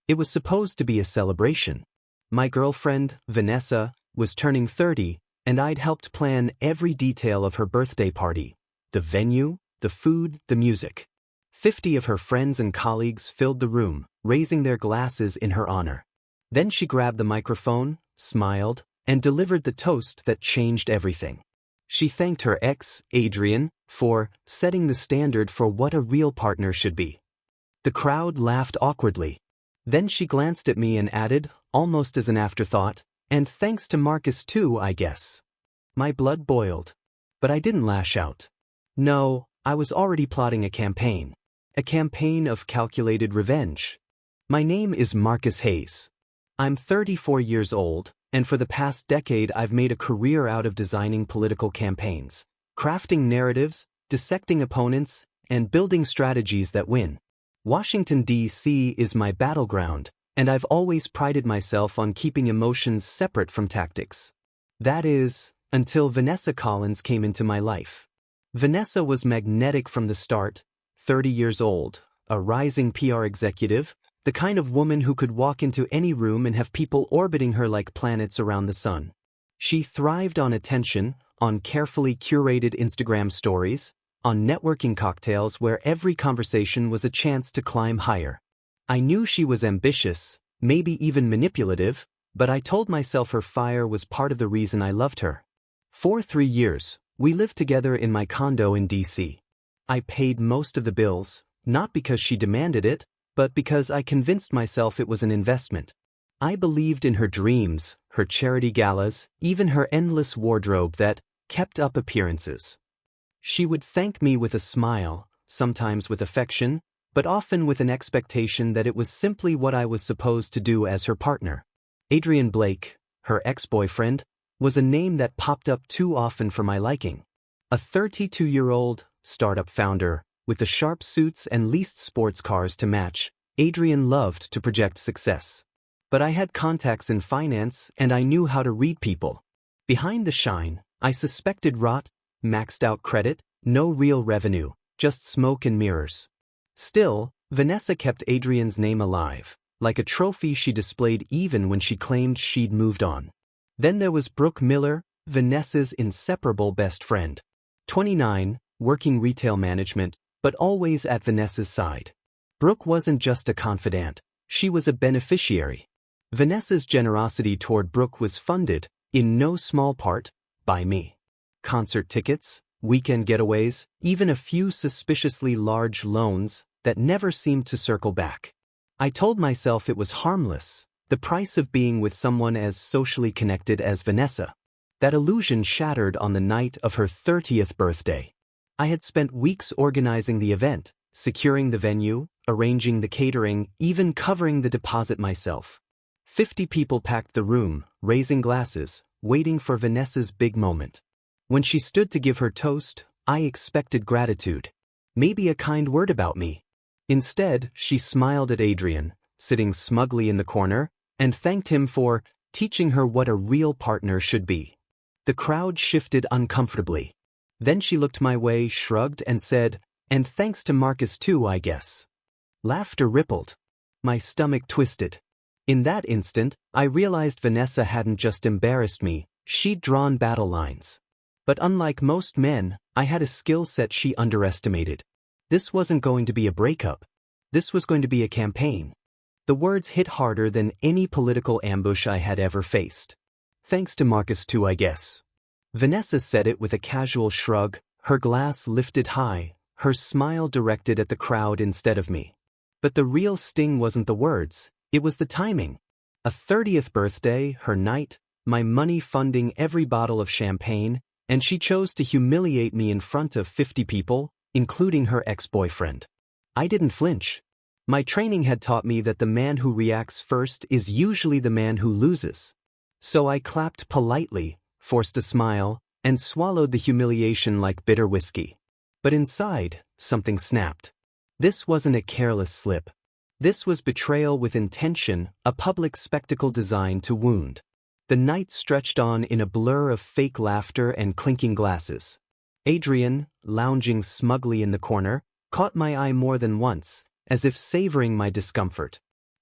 It was supposed to be a celebration. My girlfriend, Vanessa, was turning 30, and I'd helped plan every detail of her birthday party. The venue, the food, the music. 50 of her friends and colleagues filled the room, raising their glasses in her honor. Then she grabbed the microphone, smiled, and delivered the toast that changed everything. She thanked her ex, Adrian, for setting the standard for what a real partner should be. The crowd laughed awkwardly. Then she glanced at me and added, almost as an afterthought, "And thanks to Marcus too, I guess." My blood boiled. But I didn't lash out. No, I was already plotting a campaign. A campaign of calculated revenge. My name is Marcus Hayes. I'm 34 years old, and for the past decade I've made a career out of designing political campaigns, crafting narratives, dissecting opponents, and building strategies that win. Washington, D.C. is my battleground, and I've always prided myself on keeping emotions separate from tactics. That is, until Vanessa Collins came into my life. Vanessa was magnetic from the start, 30 years old, a rising PR executive, the kind of woman who could walk into any room and have people orbiting her like planets around the sun. She thrived on attention, on carefully curated Instagram stories, on networking cocktails where every conversation was a chance to climb higher. I knew she was ambitious, maybe even manipulative, but I told myself her fire was part of the reason I loved her. For 3 years, we lived together in my condo in D.C. I paid most of the bills, not because she demanded it, but because I convinced myself it was an investment. I believed in her dreams, her charity galas, even her endless wardrobe that kept up appearances. She would thank me with a smile, sometimes with affection, but often with an expectation that it was simply what I was supposed to do as her partner. Adrian Blake, her ex-boyfriend, was a name that popped up too often for my liking. A 32-year-old, startup founder, with the sharp suits and leased sports cars to match, Adrian loved to project success. But I had contacts in finance and I knew how to read people. Behind the shine, I suspected rot, maxed out credit, no real revenue, just smoke and mirrors. Still, Vanessa kept Adrian's name alive, like a trophy she displayed even when she claimed she'd moved on. Then there was Brooke Miller, Vanessa's inseparable best friend. 29, working retail management, but always at Vanessa's side. Brooke wasn't just a confidant, she was a beneficiary. Vanessa's generosity toward Brooke was funded, in no small part, by me. Concert tickets, weekend getaways, even a few suspiciously large loans that never seemed to circle back. I told myself it was harmless, the price of being with someone as socially connected as Vanessa. That illusion shattered on the night of her 30th birthday. I had spent weeks organizing the event, securing the venue, arranging the catering, even covering the deposit myself. 50 people packed the room, raising glasses, waiting for Vanessa's big moment. When she stood to give her toast, I expected gratitude. Maybe a kind word about me. Instead, she smiled at Adrian, sitting smugly in the corner, and thanked him for teaching her what a real partner should be. The crowd shifted uncomfortably. Then she looked my way, shrugged, and said, "And thanks to Marcus too, I guess." Laughter rippled. My stomach twisted. In that instant, I realized Vanessa hadn't just embarrassed me, she'd drawn battle lines. But unlike most men, I had a skill set she underestimated. This wasn't going to be a breakup. This was going to be a campaign. The words hit harder than any political ambush I had ever faced. "Thanks to Marcus too, I guess." Vanessa said it with a casual shrug, her glass lifted high, her smile directed at the crowd instead of me. But the real sting wasn't the words, it was the timing. A 30th birthday, her night, my money funding every bottle of champagne, and she chose to humiliate me in front of 50 people, including her ex-boyfriend. I didn't flinch. My training had taught me that the man who reacts first is usually the man who loses. So I clapped politely, forced a smile, and swallowed the humiliation like bitter whiskey. But inside, something snapped. This wasn't a careless slip. This was betrayal with intention, a public spectacle designed to wound. The night stretched on in a blur of fake laughter and clinking glasses. Adrian, lounging smugly in the corner, caught my eye more than once, as if savoring my discomfort.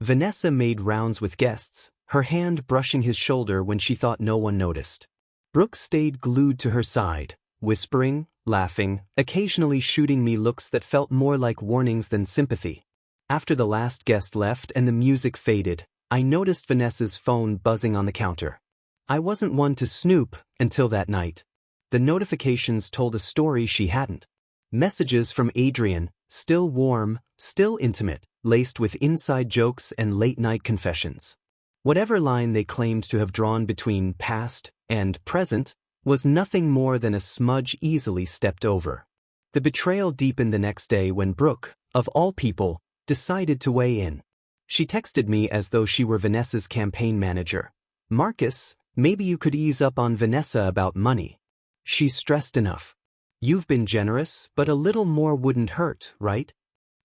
Vanessa made rounds with guests, her hand brushing his shoulder when she thought no one noticed. Brooke stayed glued to her side, whispering, laughing, occasionally shooting me looks that felt more like warnings than sympathy. After the last guest left and the music faded, I noticed Vanessa's phone buzzing on the counter. I wasn't one to snoop until that night. The notifications told a story she hadn't. Messages from Adrian, still warm, still intimate, laced with inside jokes and late-night confessions. Whatever line they claimed to have drawn between past and present was nothing more than a smudge easily stepped over. The betrayal deepened the next day when Brooke, of all people, decided to weigh in. She texted me as though she were Vanessa's campaign manager. "Marcus, maybe you could ease up on Vanessa about money. She's stressed enough. You've been generous, but a little more wouldn't hurt, right?"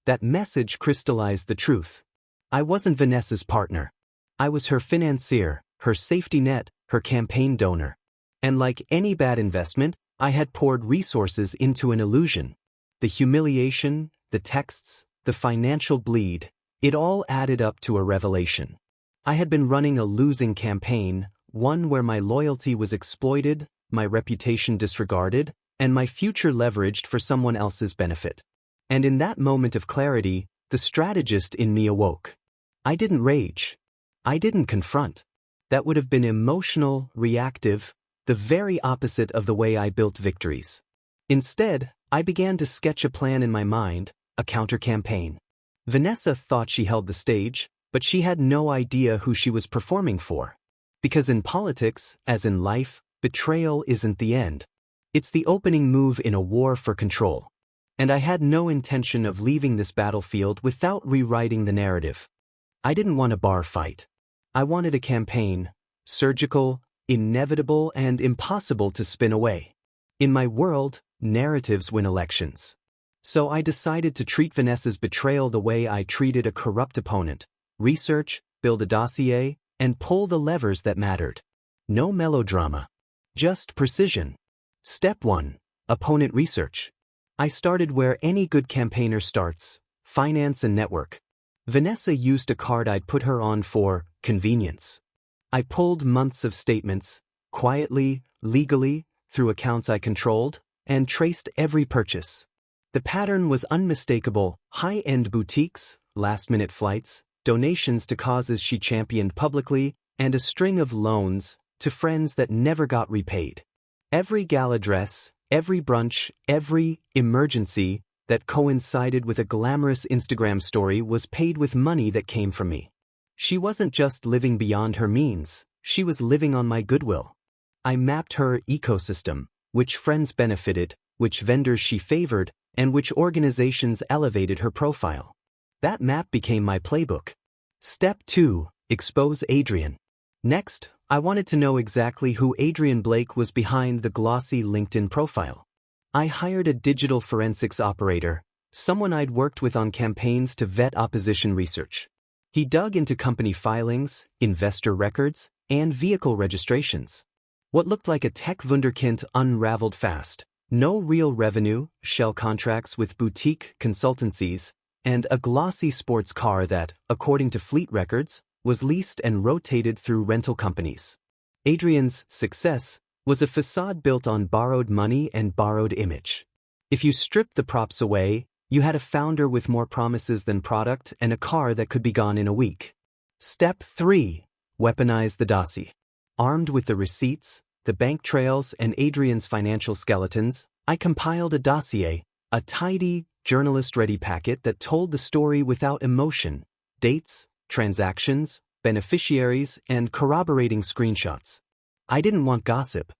That message crystallized the truth. I wasn't Vanessa's partner. I was her financier, her safety net, her campaign donor. And like any bad investment, I had poured resources into an illusion. The humiliation, the texts, the financial bleed, it all added up to a revelation. I had been running a losing campaign, one where my loyalty was exploited, my reputation disregarded, and my future leveraged for someone else's benefit. And in that moment of clarity, the strategist in me awoke. I didn't rage. I didn't confront. That would have been emotional, reactive, the very opposite of the way I built victories. Instead, I began to sketch a plan in my mind, a counter-campaign. Vanessa thought she held the stage, but she had no idea who she was performing for. Because in politics, as in life, betrayal isn't the end. It's the opening move in a war for control. And I had no intention of leaving this battlefield without rewriting the narrative. I didn't want a bar fight. I wanted a campaign, surgical, inevitable, and impossible to spin away. In my world, narratives win elections. So I decided to treat Vanessa's betrayal the way I treated a corrupt opponent: research, build a dossier, and pull the levers that mattered. No melodrama. Just precision. Step 1. Opponent research. I started where any good campaigner starts: finance and network. Vanessa used a card I'd put her on for convenience. I pulled months of statements, quietly, legally, through accounts I controlled, and traced every purchase. The pattern was unmistakable: high-end boutiques, last-minute flights, donations to causes she championed publicly, and a string of loans to friends that never got repaid. Every gala dress, every brunch, every emergency that coincided with a glamorous Instagram story was paid with money that came from me. She wasn't just living beyond her means, she was living on my goodwill. I mapped her ecosystem: which friends benefited, which vendors she favored, and which organizations elevated her profile. That map became my playbook. Step 2. Expose Adrian. Next, I wanted to know exactly who Adrian Blake was behind the glossy LinkedIn profile. I hired a digital forensics operator, someone I'd worked with on campaigns to vet opposition research. He dug into company filings, investor records, and vehicle registrations. What looked like a tech wunderkind unraveled fast. No real revenue, shell contracts with boutique consultancies, and a glossy sports car that, according to fleet records, was leased and rotated through rental companies. Adrian's success was a facade built on borrowed money and borrowed image. If you stripped the props away, you had a founder with more promises than product and a car that could be gone in a week. Step 3. Weaponize the dossier. Armed with the receipts, the bank trails, and Adrian's financial skeletons, I compiled a dossier, a tidy, journalist-ready packet that told the story without emotion: dates, transactions, beneficiaries, and corroborating screenshots. I didn't want gossip.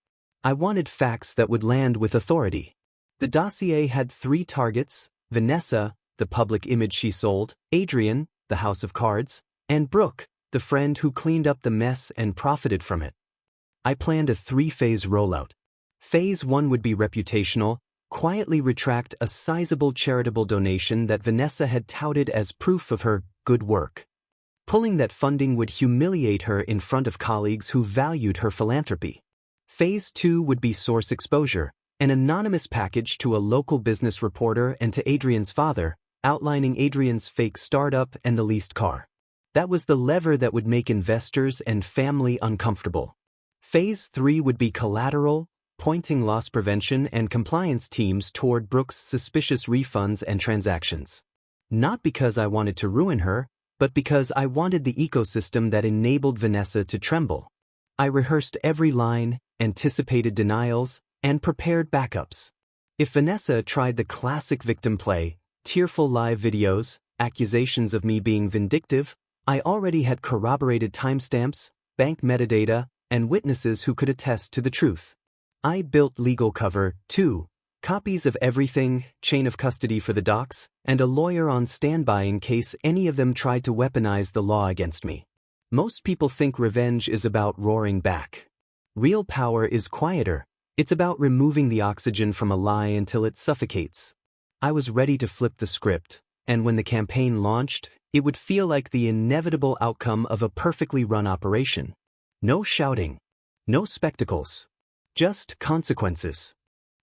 I wanted facts that would land with authority. The dossier had 3 targets: Vanessa, the public image she sold; Adrian, the house of cards; and Brooke, the friend who cleaned up the mess and profited from it. I planned a 3-phase rollout. Phase 1 would be reputational: quietly retract a sizable charitable donation that Vanessa had touted as proof of her good work. Pulling that funding would humiliate her in front of colleagues who valued her philanthropy. Phase 2 would be source exposure, an anonymous package to a local business reporter and to Adrian's father, outlining Adrian's fake startup and the leased car. That was the lever that would make investors and family uncomfortable. Phase 3 would be collateral, pointing loss prevention and compliance teams toward Brooke's suspicious refunds and transactions. Not because I wanted to ruin her, but because I wanted the ecosystem that enabled Vanessa to tremble. I rehearsed every line, anticipated denials, and prepared backups. If Vanessa tried the classic victim play, tearful live videos, accusations of me being vindictive, I already had corroborated timestamps, bank metadata, and witnesses who could attest to the truth. I built legal cover, too, copies of everything, chain of custody for the docs, and a lawyer on standby in case any of them tried to weaponize the law against me. Most people think revenge is about roaring back. Real power is quieter. It's about removing the oxygen from a lie until it suffocates. I was ready to flip the script, and when the campaign launched, it would feel like the inevitable outcome of a perfectly run operation. No shouting. No spectacles. Just consequences.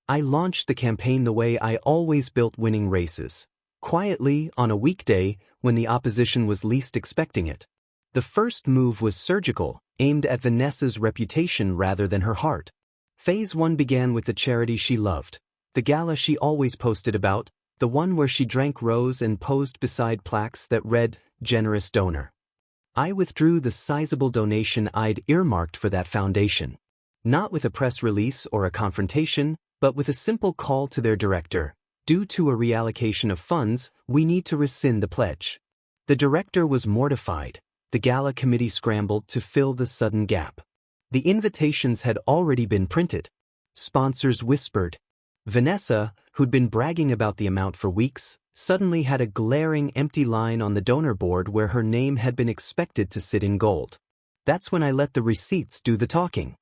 I launched the campaign the way I always built winning races. Quietly, on a weekday, when the opposition was least expecting it. The first move was surgical, aimed at Vanessa's reputation rather than her heart. Phase 1 began with the charity she loved, the gala she always posted about, the one where she drank rose and posed beside plaques that read, "Generous Donor." I withdrew the sizable donation I'd earmarked for that foundation. Not with a press release or a confrontation, but with a simple call to their director. Due to a reallocation of funds, we need to rescind the pledge. The director was mortified. The gala committee scrambled to fill the sudden gap. The invitations had already been printed. Sponsors whispered. Vanessa, who'd been bragging about the amount for weeks, suddenly had a glaring empty line on the donor board where her name had been expected to sit in gold. That's when I let the receipts do the talking.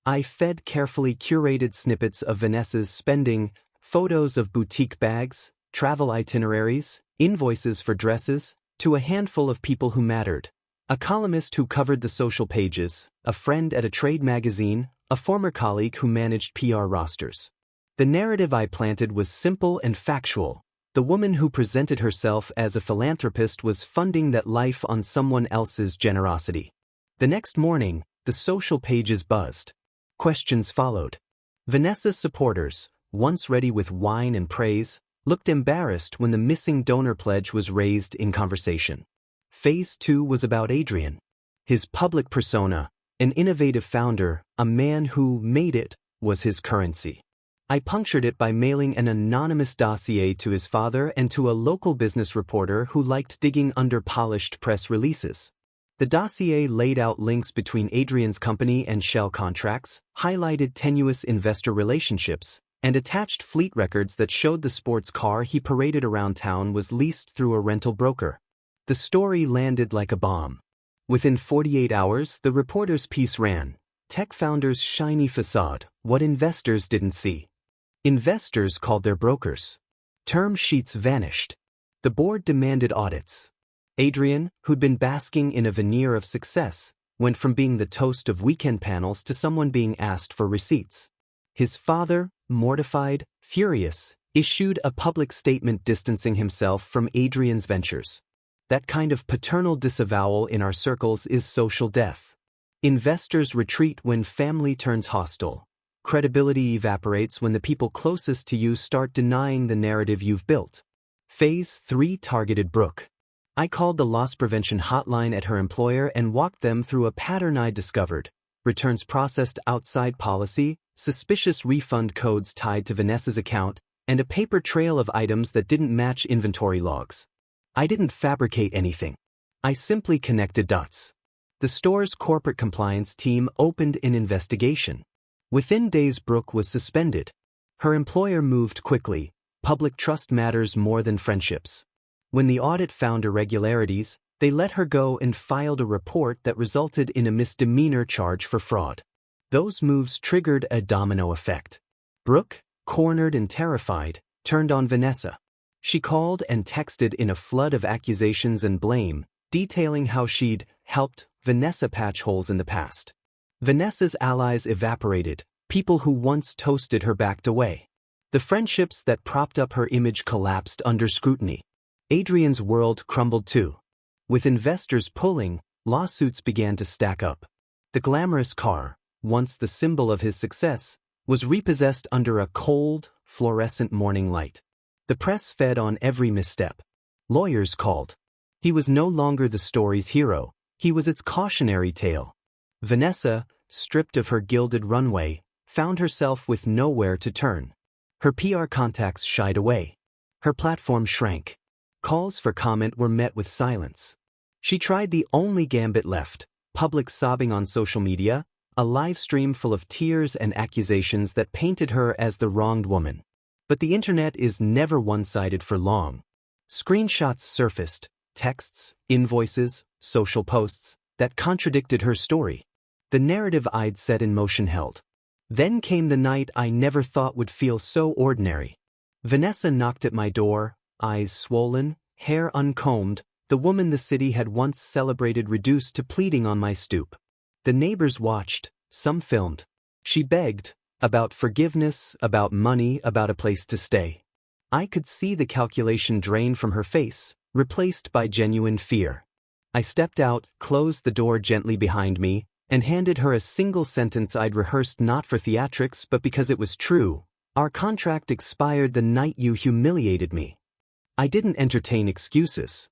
I fed carefully curated snippets of Vanessa's spending, photos of boutique bags, travel itineraries, invoices for dresses, to a handful of people who mattered. A columnist who covered the social pages, a friend at a trade magazine, a former colleague who managed PR rosters. The narrative I planted was simple and factual. The woman who presented herself as a philanthropist was funding that life on someone else's generosity. The next morning, the social pages buzzed. Questions followed. Vanessa's supporters, once ready with wine and praise, looked embarrassed when the missing donor pledge was raised in conversation. Phase 2 was about Adrian. His public persona, an innovative founder, a man who made it, was his currency. I punctured it by mailing an anonymous dossier to his father and to a local business reporter who liked digging under polished press releases. The dossier laid out links between Adrian's company and Shell contracts, highlighted tenuous investor relationships, and attached fleet records that showed the sports car he paraded around town was leased through a rental broker. The story landed like a bomb. Within 48 hours, the reporter's piece ran, "Tech founder's shiny facade, what investors didn't see." Investors called their brokers. Term sheets vanished. The board demanded audits. Adrian, who'd been basking in a veneer of success, went from being the toast of weekend panels to someone being asked for receipts. His father, mortified, furious, issued a public statement distancing himself from Adrian's ventures. That kind of paternal disavowal in our circles is social death. Investors retreat when family turns hostile. Credibility evaporates when the people closest to you start denying the narrative you've built. Phase 3 targeted Brooke. I called the loss prevention hotline at her employer and walked them through a pattern I discovered: returns processed outside policy, suspicious refund codes tied to Vanessa's account, and a paper trail of items that didn't match inventory logs. I didn't fabricate anything. I simply connected dots. The store's corporate compliance team opened an investigation. Within days, Brooke was suspended. Her employer moved quickly. Public trust matters more than friendships. When the audit found irregularities, they let her go and filed a report that resulted in a misdemeanor charge for fraud. Those moves triggered a domino effect. Brooke, cornered and terrified, turned on Vanessa. She called and texted in a flood of accusations and blame, detailing how she'd helped Vanessa patch holes in the past. Vanessa's allies evaporated. People who once toasted her backed away. The friendships that propped up her image collapsed under scrutiny. Adrian's world crumbled too. With investors pulling, lawsuits began to stack up. The glamorous car, once the symbol of his success, was repossessed under a cold, fluorescent morning light. The press fed on every misstep. Lawyers called. He was no longer the story's hero, he was its cautionary tale. Vanessa, stripped of her gilded runway, found herself with nowhere to turn. Her PR contacts shied away. Her platform shrank. Calls for comment were met with silence. She tried the only gambit left, public sobbing on social media, a live stream full of tears and accusations that painted her as the wronged woman. But the internet is never one-sided for long. Screenshots surfaced, texts, invoices, social posts, that contradicted her story. The narrative I'd set in motion held. Then came the night I never thought would feel so ordinary. Vanessa knocked at my door, eyes swollen, hair uncombed, the woman the city had once celebrated reduced to pleading on my stoop. The neighbors watched, some filmed. She begged, about forgiveness, about money, about a place to stay. I could see the calculation drain from her face, replaced by genuine fear. I stepped out, closed the door gently behind me, and handed her a single sentence I'd rehearsed not for theatrics but because it was true. Our contract expired the night you humiliated me. I didn't entertain excuses.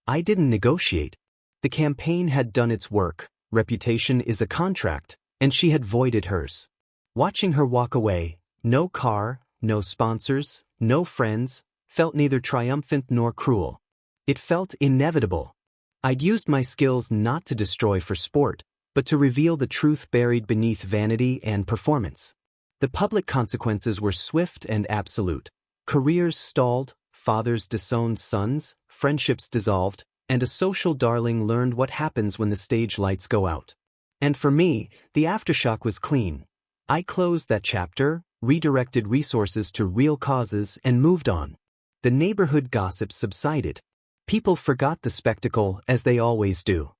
I didn't negotiate. The campaign had done its work, reputation is a contract, and she had voided hers. Watching her walk away, no car, no sponsors, no friends, felt neither triumphant nor cruel. It felt inevitable. I'd used my skills not to destroy for sport, but to reveal the truth buried beneath vanity and performance. The public consequences were swift and absolute. Careers stalled, fathers disowned sons, friendships dissolved, and a social darling learned what happens when the stage lights go out. And for me, the aftershock was clean. I closed that chapter, redirected resources to real causes, and moved on. The neighborhood gossip subsided. People forgot the spectacle, as they always do.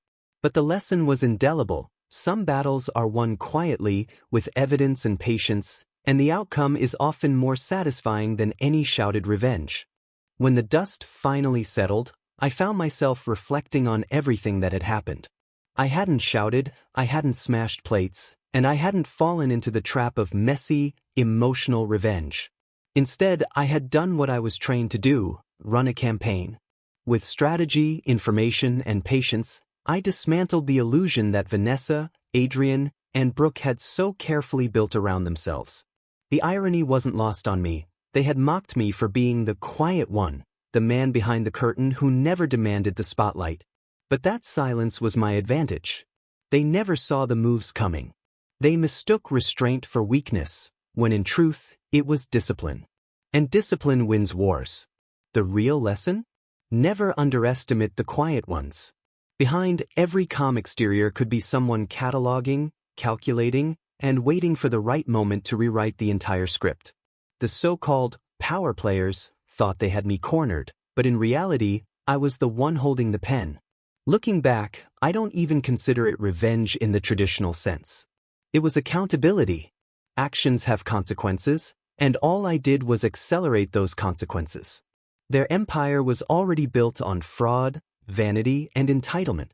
But the lesson was indelible. Some battles are won quietly, with evidence and patience, and the outcome is often more satisfying than any shouted revenge. When the dust finally settled, I found myself reflecting on everything that had happened. I hadn't shouted, I hadn't smashed plates, and I hadn't fallen into the trap of messy, emotional revenge. Instead, I had done what I was trained to do, run a campaign. With strategy, information, and patience, I dismantled the illusion that Vanessa, Adrian, and Brooke had so carefully built around themselves. The irony wasn't lost on me. They had mocked me for being the quiet one, the man behind the curtain who never demanded the spotlight. But that silence was my advantage. They never saw the moves coming. They mistook restraint for weakness, when in truth, it was discipline. And discipline wins wars. The real lesson? Never underestimate the quiet ones. Behind every calm exterior could be someone cataloging, calculating, and waiting for the right moment to rewrite the entire script. The so-called power players thought they had me cornered, but in reality, I was the one holding the pen. Looking back, I don't even consider it revenge in the traditional sense. It was accountability. Actions have consequences, and all I did was accelerate those consequences. Their empire was already built on fraud, vanity, and entitlement.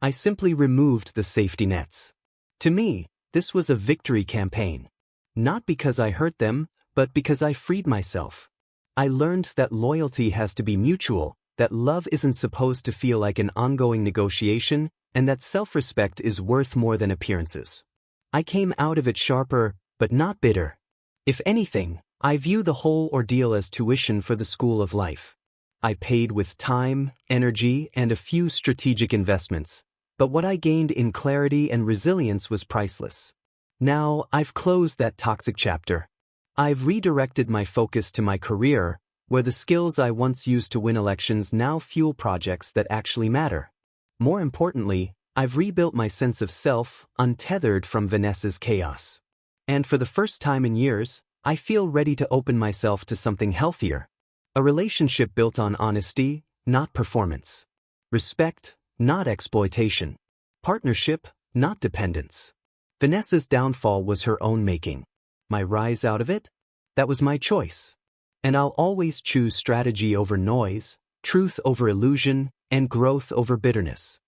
I simply removed the safety nets. To me, this was a victory campaign. Not because I hurt them, but because I freed myself. I learned that loyalty has to be mutual, that love isn't supposed to feel like an ongoing negotiation, and that self-respect is worth more than appearances. I came out of it sharper, but not bitter. If anything, I view the whole ordeal as tuition for the school of life. I paid with time, energy, and a few strategic investments, but what I gained in clarity and resilience was priceless. Now, I've closed that toxic chapter. I've redirected my focus to my career, where the skills I once used to win elections now fuel projects that actually matter. More importantly, I've rebuilt my sense of self, untethered from Vanessa's chaos. And for the first time in years, I feel ready to open myself to something healthier. A relationship built on honesty, not performance. Respect, not exploitation. Partnership, not dependence. Vanessa's downfall was her own making. My rise out of it? That was my choice. And I'll always choose strategy over noise, truth over illusion, and growth over bitterness.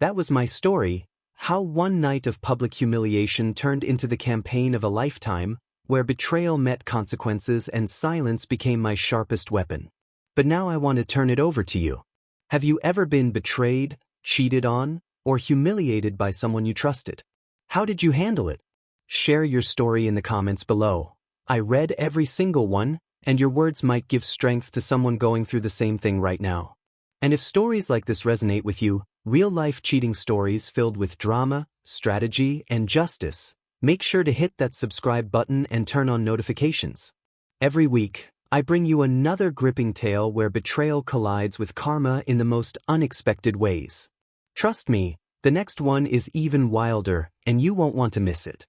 That was my story, how one night of public humiliation turned into the campaign of a lifetime, where betrayal met consequences and silence became my sharpest weapon. But now I want to turn it over to you. Have you ever been betrayed, cheated on, or humiliated by someone you trusted? How did you handle it? Share your story in the comments below. I read every single one, and your words might give strength to someone going through the same thing right now. And if stories like this resonate with you, real-life cheating stories filled with drama, strategy, and justice, make sure to hit that subscribe button and turn on notifications. Every week, I bring you another gripping tale where betrayal collides with karma in the most unexpected ways. Trust me, the next one is even wilder, and you won't want to miss it.